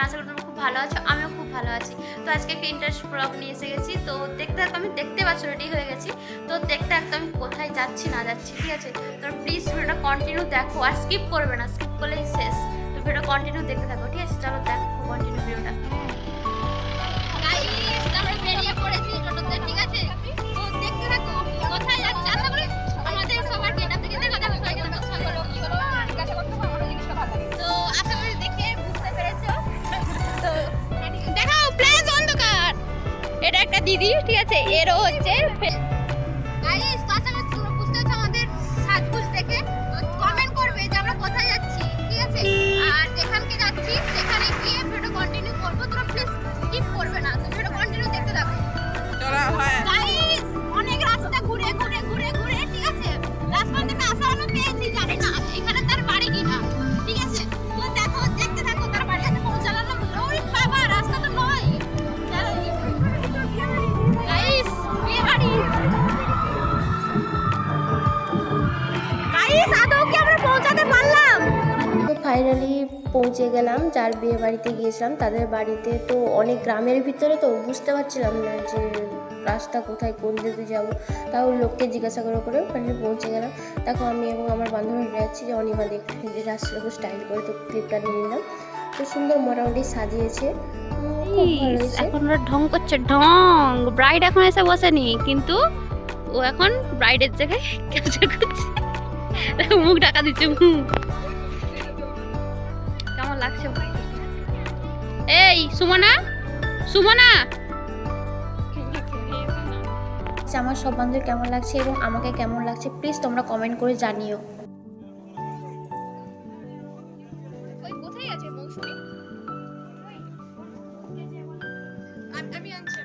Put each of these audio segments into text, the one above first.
আছো? আশা করি তোমরা খুব ভালো আছো, আমিও খুব ভালো আছি। তো আজকে একটা ইন্টারেস্ট ব্লগ নিয়ে এসে গেছি। তো দেখতে থাকো, আমি দেখতে পাচ্ছ রেডি হয়ে গেছি। তো দেখতে থাকতো আমি কোথায় যাচ্ছি না যাচ্ছি, ঠিক আছে? তো প্লিজ ভিডিওটা কন্টিনিউ দেখো আর স্কিপ করবে না, স্কিপ করলেই শেষ। তো ভিডিওটা কন্টিনিউ দেখতে থাকো, ঠিক আছে? চলো দেখো কন্টিনিউ ভিডিওটা। আমরা বেরিয়ে পড়েছি টোটোতে, ঠিক আছে? তো দেখতে থাকো কোথায় যাচ্ছি। আশা করি আমাদের সবার গেট আপ থেকে দেখা যাবে। তো আশা করি দেখে বুঝতে পেরেছো। তো দেখাও প্লেস অন্ধকার। এটা একটা দিদি, ঠিক আছে? এরও হচ্ছে গাইস। তো আশা করি তোমরা বুঝতে পারছো আমাদের সাজগোজ দেখে। কমেন্ট করবে যে আমরা কোথায় যাচ্ছি, ঠিক আছে? আর যেখানে যাচ্ছি সেখানে গিয়ে ভিডিও কন্টিনিউ করবো। তোমরা প্লিজ স্কিপ করবে না, তো ভিডিও কন্টিনিউ দেখতে থাকো। গাইস অনেক রাস্তা ঘুরে ঘুরে ঘুরে ঘুরে, ঠিক আছে? রাস্তা থেকে আসানো পেয়েছি, জানি না এখানে তার বাড়ি কিনা, ঠিক আছে? তো দেখো দেখতে থাকো তার বাড়ি কাছে পৌঁছালাম না। ওই বাবা রাস্তা তো নয় গাইস, বিয়ে বাড়ি। গাইস আদৌ কি আমরা পৌঁছাতে পারলাম? তো ফাইনালি পৌঁছে গেলাম যার বিয়ে বাড়িতে গিয়েছিলাম তাদের বাড়িতে। তো অনেক গ্রামের ভিতরে, তো বুঝতে পারছিলাম না যে রাস্তা কোথায়, কোন দিকে যাবো। তাও লোককে জিজ্ঞাসা করে করে ফাইনালি পৌঁছে গেলাম। দেখো আমি এবং আমার বান্ধবী যাচ্ছি যে অনিমা দেখতে রাস্তাটাকে স্টাইল করে, তো ক্লিপটা নিয়ে নিলাম। তো সুন্দর মোটামুটি সাজিয়েছে, খুব ভালো হয়েছে। এখন ওরা ঢং করছে, ঢং। ব্রাইড এখন এসে বসেনি, কিন্তু ও এখন ব্রাইডের জায়গায় ক্যাপচার করছে। দেখো মুখ ঢাকা দিচ্ছে। কেমন লাগছে? এই সুমনা, সুমনা। আমার সব বান্ধবী কেমন লাগছে এবং আমাকে কেমন লাগছে প্লিজ তোমরা কমেন্ট করে জানিও। কোথায় আছে মৌসুমী? আমি আনছি।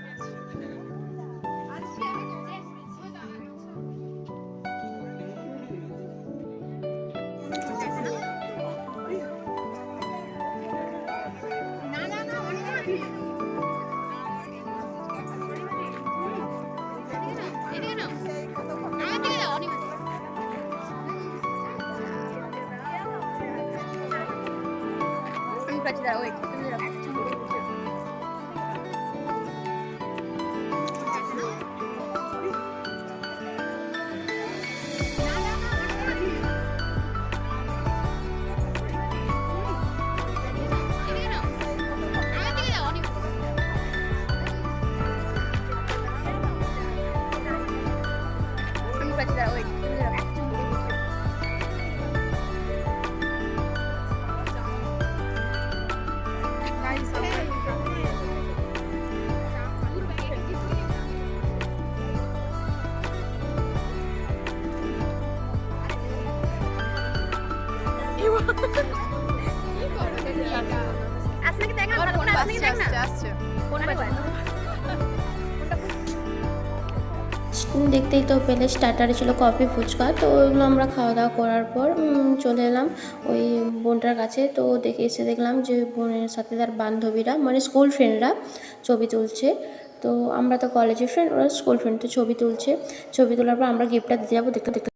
দেখতেই তো পেলে স্টার্টারে ছিল কফি ফুচকা। তো ওইগুলো আমরা খাওয়া দাওয়া করার পর চলে এলাম ওই বোনটার কাছে। তো এসে দেখলাম যে বোনের সাথে তার বান্ধবীরা, মানে স্কুল ফ্রেন্ডরা ছবি তুলছে। তো আমরা তো কলেজের ফ্রেন্ড, ওরা স্কুল ফ্রেন্ড, তো ছবি তুলছে। ছবি তোলার পর আমরা গিফটটা দিতে যাবো। দেখতে দেখতে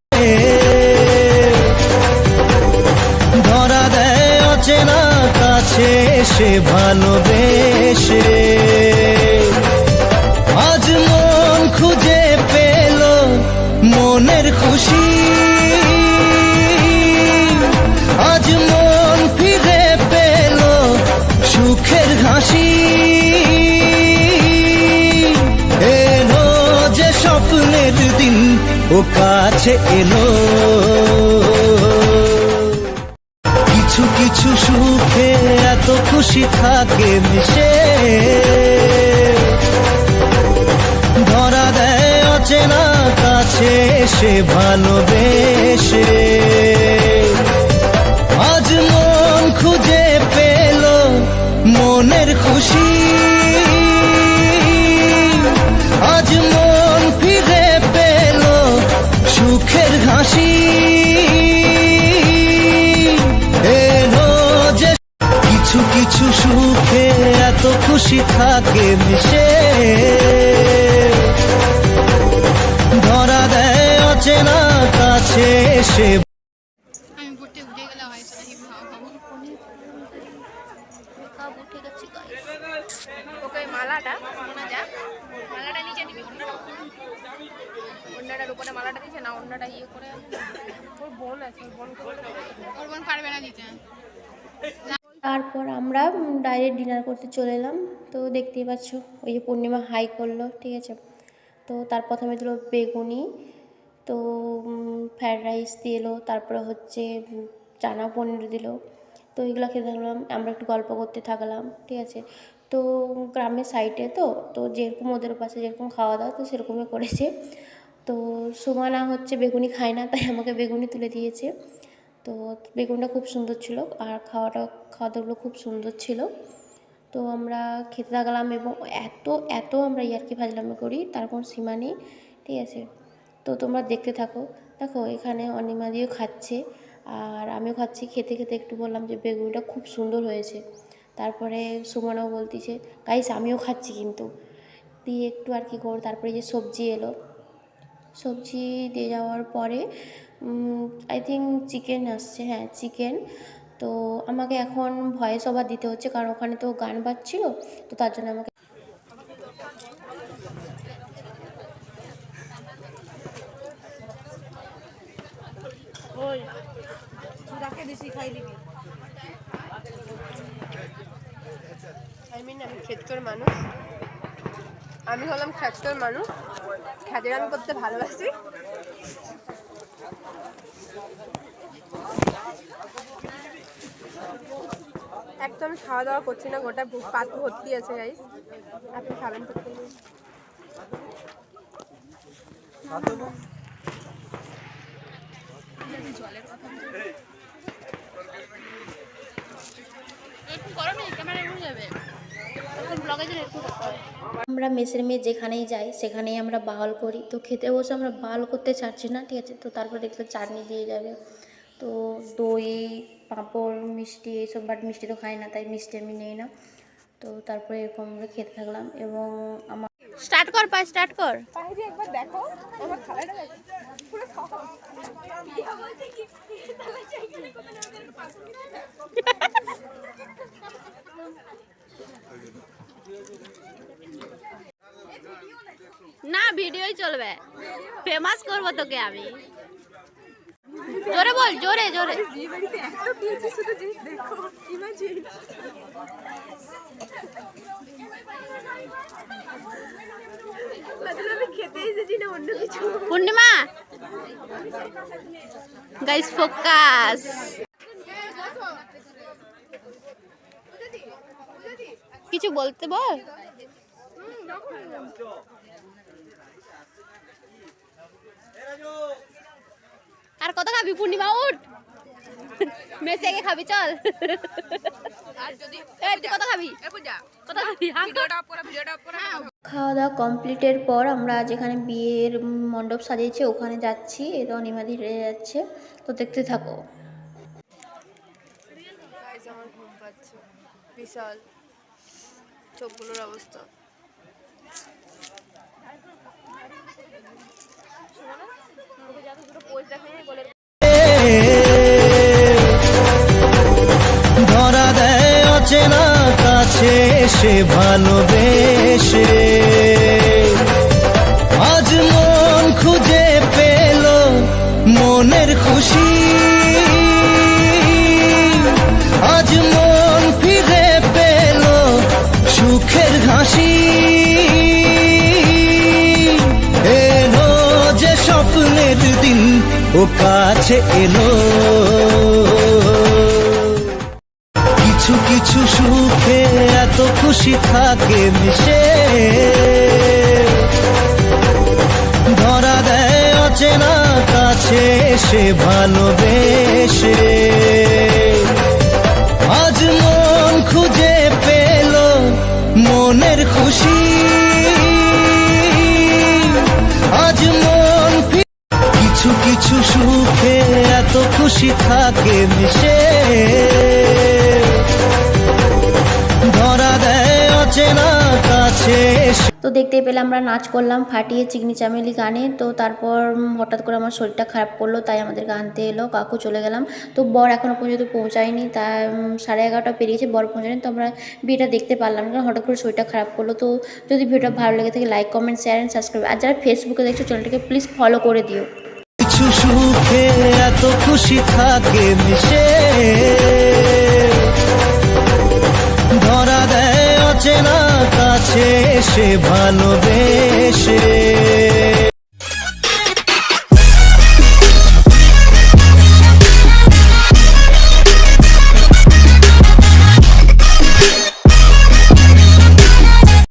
ধরা দেয় অচেনা কাছে সে ভালোবেসে, আজ মন খুঁজে পেল মনের খুশি, আজ মন ফিরে পেল সুখের হাসি। এলো যে স্বপ্নের দিন ও কাছে এলো, কিছু কিছু সুখে এত খুশি থাকে মিশে, ধরা দেয় অচেনা কাছে সে ভালোবেসে, আজ মন খুঁজে পেল মনের খুশি, আজ মন ফিরে পেল সুখের হাসি। কিছু কিছু সুখে এত খুশি থাকে মিশে, ধরা দেয় অচেনা কাছে সে। আমি বুটে উঠে গেলাম, মালাটা শোনা যাক। মালাটা নিচে দিবি, অন্যটার উপরে মালাটা দিচ্ছে না, অন্যটা ইয়ে করে ওর বোন আছে, ওর বোন পারবে না দিতে। তারপর আমরা ডাইরেক্ট ডিনার করতে চলে এলাম। তো দেখতেই পাচ্ছ ওই যে পূর্ণিমা হাই করলো, ঠিক আছে। তো তার প্রথমে দিল বেগুনি, তো ফ্রায়েড রাইস দিয়ে এলো, তারপরে হচ্ছে চানা পনির দিল। তো এগুলো খেতে থাকলাম, আমরা একটু গল্প করতে থাকলাম, ঠিক আছে। তো গ্রামের সাইডে তো যেরকম ওদের পাশে যেরকম খাওয়া দাওয়া তো সেরকমই করেছে। তো সুমানা হচ্ছে বেগুনি খায় না, তাই আমাকে বেগুনি তুলে দিয়েছে। তো বেগুনটা খুব সুন্দর ছিল আর খাওয়া দাওয়াগুলো খুব সুন্দর ছিল। তো আমরা খেতে থাকলাম এবং এত আমরা ইয়ার্কি ফাজলামি করি, তার কোনো সীমা নেই, ঠিক আছে। তো তোমরা দেখতে থাকো। দেখো এখানে অনিমা দিয়েও খাচ্ছে আর আমিও খাচ্ছি। খেতে খেতে একটু বললাম যে বেগুনটা খুব সুন্দর হয়েছে। তারপরে সুমনাও বলতেছে গাইস আমিও খাচ্ছি কিন্তু, দিয়ে একটু আর কি করো। তারপরে যে সবজি এলো, সবজি দিয়ে যাওয়ার পরে আই থিঙ্ক চিকেন আসছে, হ্যাঁ চিকেন। তো আমাকে এখন ভয়েস ওভার দিতে হচ্ছে কারণ ওখানে তো গান বাজছিল, তো তার জন্য আমাকে আমি খেতর মানুষ, আমি হলাম খেতর মানুষ, খেতের আমি করতে ভালোবাসি। একদম খাওয়া দাওয়া করছি না, গোটা পাত ভর্তি আছে গাইস, আপনি খাবেন তো। জলের কথা একটু করো না, ক্যামেরা উড়ে যাবে। আমরা মেসের মেয়ে যেখানেই যাই সেখানেই আমরা বাউল করি। তো খেতে বসে আমরা বাউল করতে চাচ্ছি না, ঠিক আছে। তো তারপর দেখলো চাটনি দিয়ে যাবে, তো দই পাঁপড় মিষ্টি এইসব, বাট মিষ্টি তো খাই না তাই মিষ্টি আমি নেই না। তো তারপরে এরকম আমরা খেতে থাকলাম এবং আমার স্টার্ট কর, স্টার্ট কর। একবার দেখো আমার খাবারটা পুরো না ভিডিওই চলবে, ফেমাস করবো তোকে আমি। জোরে বল, জোরে জোরে। বিয়ে বাড়িতে এত কিছু শুধু জিনিস দেখো, ইমাজিন। আমি খেতে এসেছি না অন্য কিছু। পূর্ণিমা গাইস ফোকাস। কিছু বলতে বল। আর কত খাবি পূর্ণিমা, উঠ মেসে গিয়ে খাবি চল। আর যদি তুই কত খাবি, কত খাবি? খাওয়া দাওয়া কমপ্লিটের পর আমরা যেখানে বিয়ের মণ্ডপ সাজিয়েছে ওখানে যাচ্ছি। এটা অনিমা ধীরে যাচ্ছে, তো দেখতে থাকো। আমার ঘুম পাচ্ছে বিশাল, চোখগুলোর অবস্থা। ধরা দেয় অচেনা কাছে সে ভালোবেসে, আজ মন খুঁজে পেল মনের খুশি, আজ মন ফিরে পেল সুখের হাসি। এলো যে স্বপ্নের দিন ও কাছে এলো, কিছু কিছু সুখে এত খুশি থাকে মিশে, ধরা দেয় অচেনা কাছে সে ভালোবেসে, আজ মন খুঁজে পেল মনের খুশি, আজ মন কিছু কিছু সুখে এত খুশি থাকে মিশে, ধরা দেয় অচেনা কাছে। তো দেখতেই পেলে আমরা নাচ করলাম ফাটিয়ে চিকনি চামেলি গানে। তো তারপর হঠাৎ করে আমার শরীরটা খারাপ করলো, তাই আমাদেরকে আনতে এলো, কাকু চলে গেলাম। তো বর এখনও পর্যন্ত পৌঁছায়নি, তা 11:30 পেরিয়েছে, বর পৌঁছায়নি। তো আমরা বিয়েটা দেখতে পারলাম না, হঠাৎ করে শরীরটা খারাপ করলো। তো যদি ভিডিওটা ভালো লেগে থাকে like comment share and subscribe, আর যারা ফেসবুকে দেখছো চ্যানেলটাকে প্লিজ ফলো করে দিও। কিছু সুখে এত খুশি থাকে মিশে, ধরা দেয় অচেনা কাছে সে ভালোবেসে।